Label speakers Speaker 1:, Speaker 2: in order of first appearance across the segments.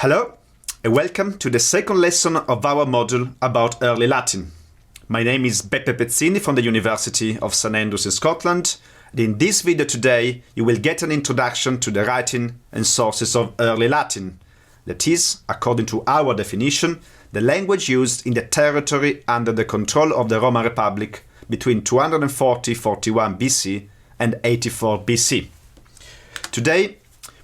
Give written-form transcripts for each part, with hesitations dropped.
Speaker 1: Hello and welcome to the second lesson of our module about early Latin. My name is Pezzini from the University of St Andrews in Scotland, and in this video today you will get an introduction to the writing and sources of early Latin. That is, according to our definition, the language used in the territory under the control of the Roman Republic between 240-41 BC and 84 BC. Today,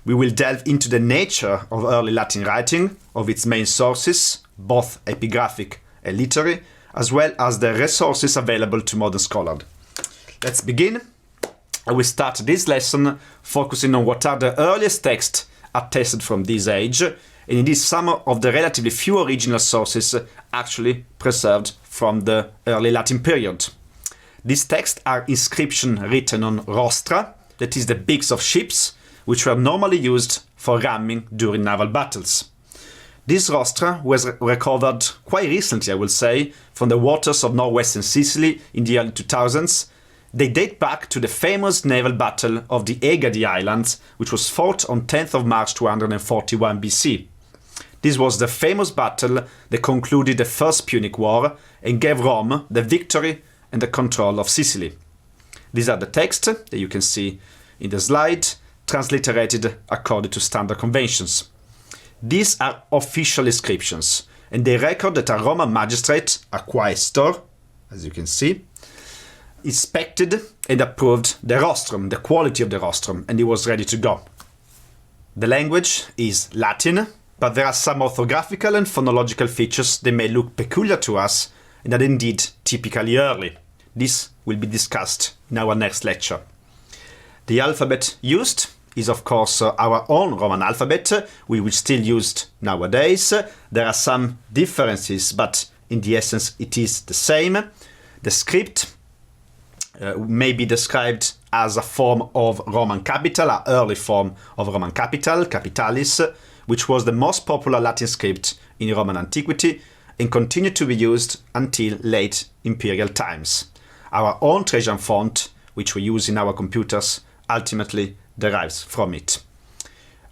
Speaker 1: we will delve into the nature of early Latin writing, of its main sources, both epigraphic and literary, as well as the resources available to modern scholars. Let's begin. I will start this lesson focusing on what are the earliest texts attested from this age, and it is some of the relatively few original sources actually preserved from the early Latin period. These texts are inscriptions written on rostra, that is the beaks of ships, which were normally used for ramming during naval battles. This rostra was recovered quite recently, I will say, from the waters of northwestern Sicily in the early 2000s. They date back to the famous naval battle of the Egadi Islands, which was fought on 10th of March 241 BC. This was the famous battle that concluded the First Punic War and gave Rome the victory and the control of Sicily. These are the texts that you can see in the slide, transliterated according to standard conventions. These are official inscriptions, and they record that a Roman magistrate, a quaestor, as you can see, inspected and approved the rostrum, the quality of the rostrum, and it was ready to go. The language is Latin, but there are some orthographical and phonological features that may look peculiar to us and are indeed typically early. This will be discussed in our next lecture. The alphabet used is of course our own Roman alphabet, which still used nowadays. There are some differences, but in the essence it is the same. The script may be described as a form of Roman capital, an early form of Roman capital, capitalis, which was the most popular Latin script in Roman antiquity and continued to be used until late imperial times. Our own Trajan font, which we use in our computers, ultimately derives from it.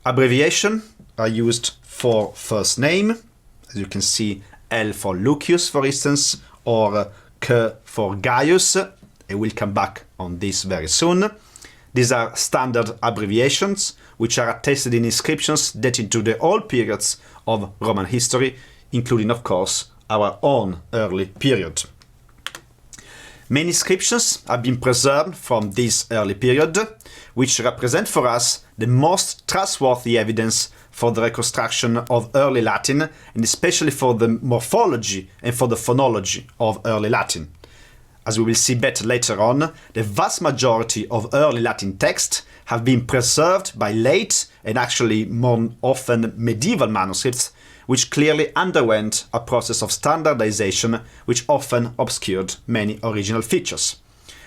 Speaker 1: Abbreviations are used for first name, as you can see, L for Lucius, for instance, or K for Gaius. I will come back on this very soon. These are standard abbreviations, which are attested in inscriptions dating to the all periods of Roman history, including, of course, our own early period. Many inscriptions have been preserved from this early period, which represent for us the most trustworthy evidence for the reconstruction of early Latin, and especially for the morphology and for the phonology of early Latin. As we will see better later on, the vast majority of early Latin texts have been preserved by late and actually more often medieval manuscripts, which clearly underwent a process of standardization which often obscured many original features.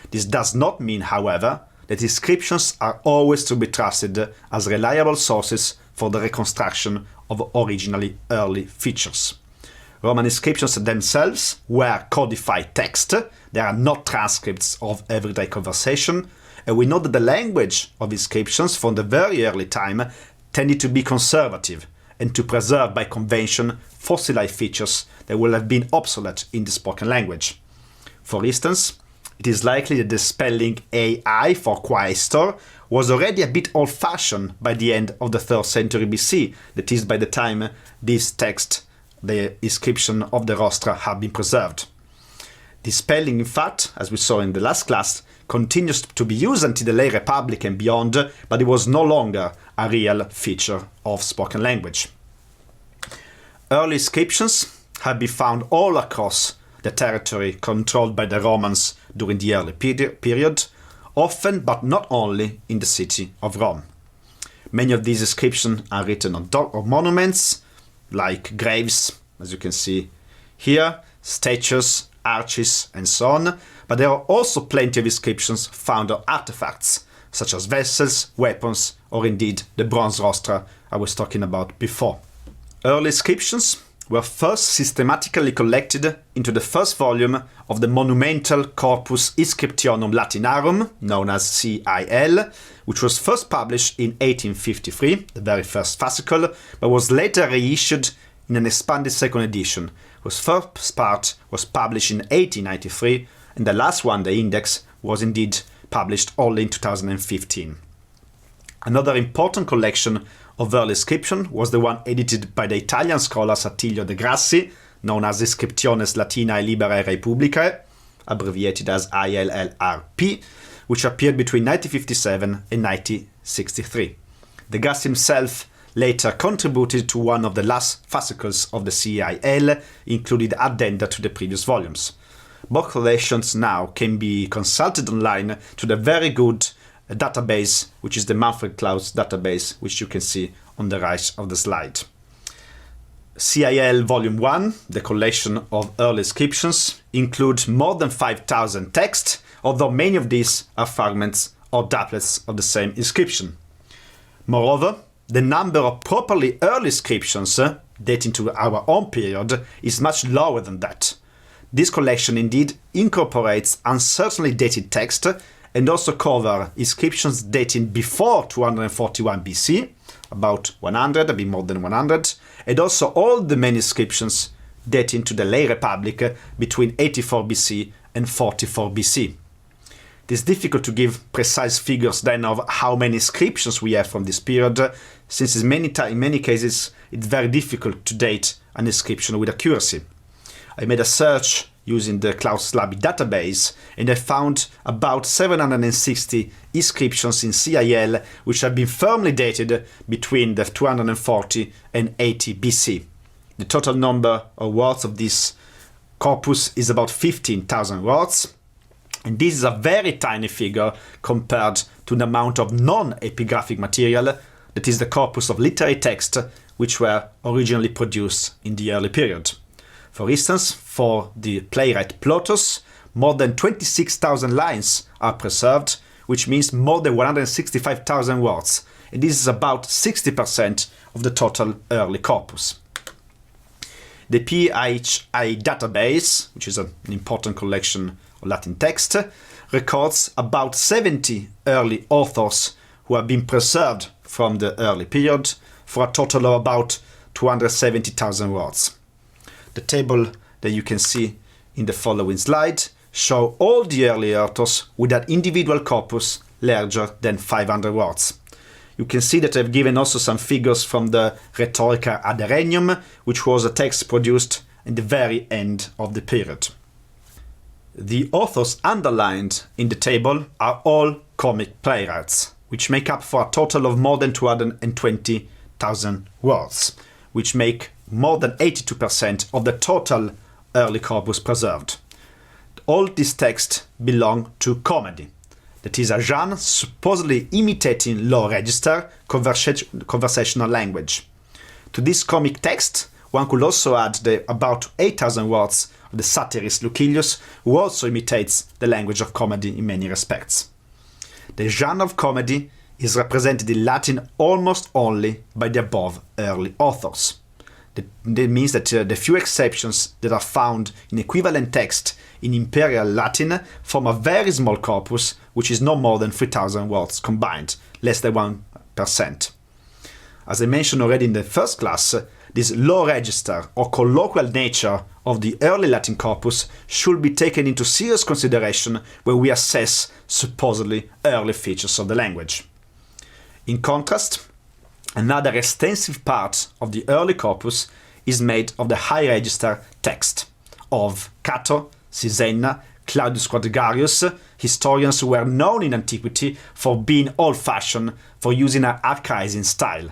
Speaker 1: This does not mean, however, that inscriptions are always to be trusted as reliable sources for the reconstruction of originally early features. Roman inscriptions themselves were codified text. They are not transcripts of everyday conversation, and we know that the language of inscriptions from the very early time tended to be conservative and to preserve by convention fossilized features that will have been obsolete in the spoken language. For instance, it is likely that the spelling AI for quaestor was already a bit old-fashioned by the end of the 3rd century BC, that is, by the time this text, the inscription of the rostra, had been preserved. The spelling, in fact, as we saw in the last class, continues to be used until the late Republic and beyond, but it was no longer a real feature of spoken language. Early inscriptions have been found all across the territory controlled by the Romans during the early period, often but not only in the city of Rome. Many of these inscriptions are written on monuments, like graves, as you can see here, statues, arches, and so on, but there are also plenty of inscriptions found on artifacts, such as vessels, weapons, or indeed the bronze rostra I was talking about before. Early inscriptions were first systematically collected into the first volume of the monumental Corpus Inscriptionum Latinarum, known as CIL, which was first published in 1853, the very first fascicle, but was later reissued in an expanded second edition, whose first part was published in 1893, and the last one, the index, was indeed published only in 2015. Another important collection of early inscription was the one edited by the Italian scholar Attilio de Grassi, known as Inscriptiones Latinae Liberae Republicae, abbreviated as ILLRP, which appeared between 1957 and 1963. De Grassi himself later contributed to one of the last fascicles of the CIL, included addenda to the previous volumes. Both collections now can be consulted online to the very good database, which is the Manfred Klaus database, which you can see on the right of the slide. CIL Volume 1, the collection of early inscriptions, includes more than 5,000 texts, although many of these are fragments or doublets of the same inscription. Moreover, the number of properly early inscriptions dating to our own period is much lower than that. This collection indeed incorporates uncertainly dated text and also cover inscriptions dating before 241 BC, about 100, a bit more than 100, and also all the many inscriptions dating to the late Republic between 84 BC and 44 BC. It is difficult to give precise figures then of how many inscriptions we have from this period, since in many cases it's very difficult to date an inscription with accuracy. I made a search using the Klaus Slaby database, and I found about 760 inscriptions in CIL which have been firmly dated between the 240 and 80 BC. The total number of words of this corpus is about 15,000 words, and this is a very tiny figure compared to the amount of non-epigraphic material that is the corpus of literary text which were originally produced in the early period. For instance, for the playwright Plautus, more than 26,000 lines are preserved, which means more than 165,000 words, and this is about 60% of the total early corpus. The PHI database, which is an important collection of Latin text, records about 70 early authors who have been preserved from the early period for a total of about 270,000 words. The table that you can see in the following slide show all the early authors with an individual corpus larger than 500 words. You can see that I've given also some figures from the Rhetorica ad Regnum, which was a text produced in the very end of the period. The authors underlined in the table are all comic playwrights, which make up for a total of more than 220,000 words, which make more than 82% of the total early corpus preserved. All these texts belong to comedy. That is a genre supposedly imitating low register conversational language. To this comic text, one could also add the about 8,000 words of the satirist Lucilius, who also imitates the language of comedy in many respects. The genre of comedy is represented in Latin almost only by the above early authors. That means that the few exceptions that are found in equivalent text in Imperial Latin form a very small corpus, which is no more than 3,000 words combined, less than 1%. As I mentioned already in the first class, this low register or colloquial nature of the early Latin corpus should be taken into serious consideration when we assess supposedly early features of the language. In contrast, another extensive part of the early corpus is made of the high register text of Cato, Sisenna, Claudius Quadrigarius, historians who were known in antiquity for being old-fashioned, for using an archaizing style.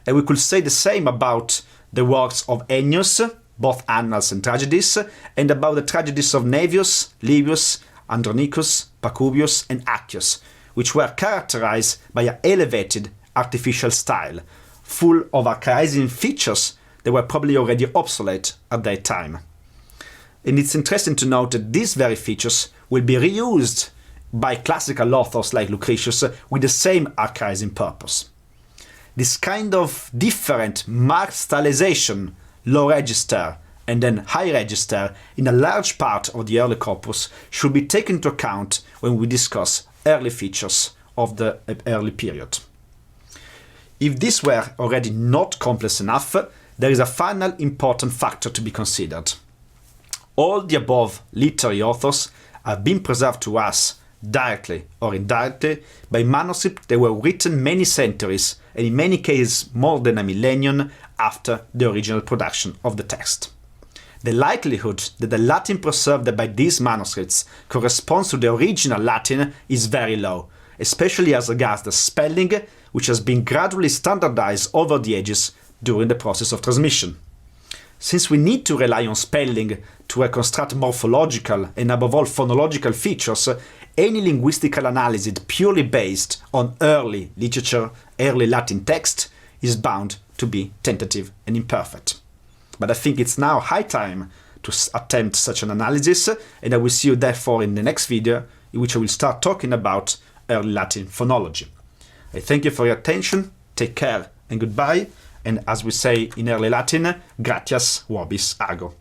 Speaker 1: And we could say the same about the works of Ennius, both annals and tragedies, and about the tragedies of Naevius, Livius, Andronicus, Pacuvius, and Accius, which were characterized by an elevated artificial style, full of archaizing features that were probably already obsolete at that time. And it's interesting to note that these very features will be reused by classical authors like Lucretius with the same archaizing purpose. This kind of different marked stylization, low register, and then high register in a large part of the early corpus should be taken into account when we discuss early features of the early period. If this were already not complex enough, there is a final important factor to be considered. All the above literary authors have been preserved to us, directly or indirectly, by manuscripts that were written many centuries, and in many cases more than a millennium after the original production of the text. The likelihood that the Latin preserved by these manuscripts corresponds to the original Latin is very low, especially as regards the spelling, which has been gradually standardized over the ages during the process of transmission. Since we need to rely on spelling to reconstruct morphological and above all phonological features, any linguistical analysis purely based on early literature, early Latin text, is bound to be tentative and imperfect. But I think it's now high time to attempt such an analysis, and I will see you therefore in the next video, in which I will start talking about early Latin phonology. I thank you for your attention, take care and goodbye, and as we say in early Latin, gratias vobis ago.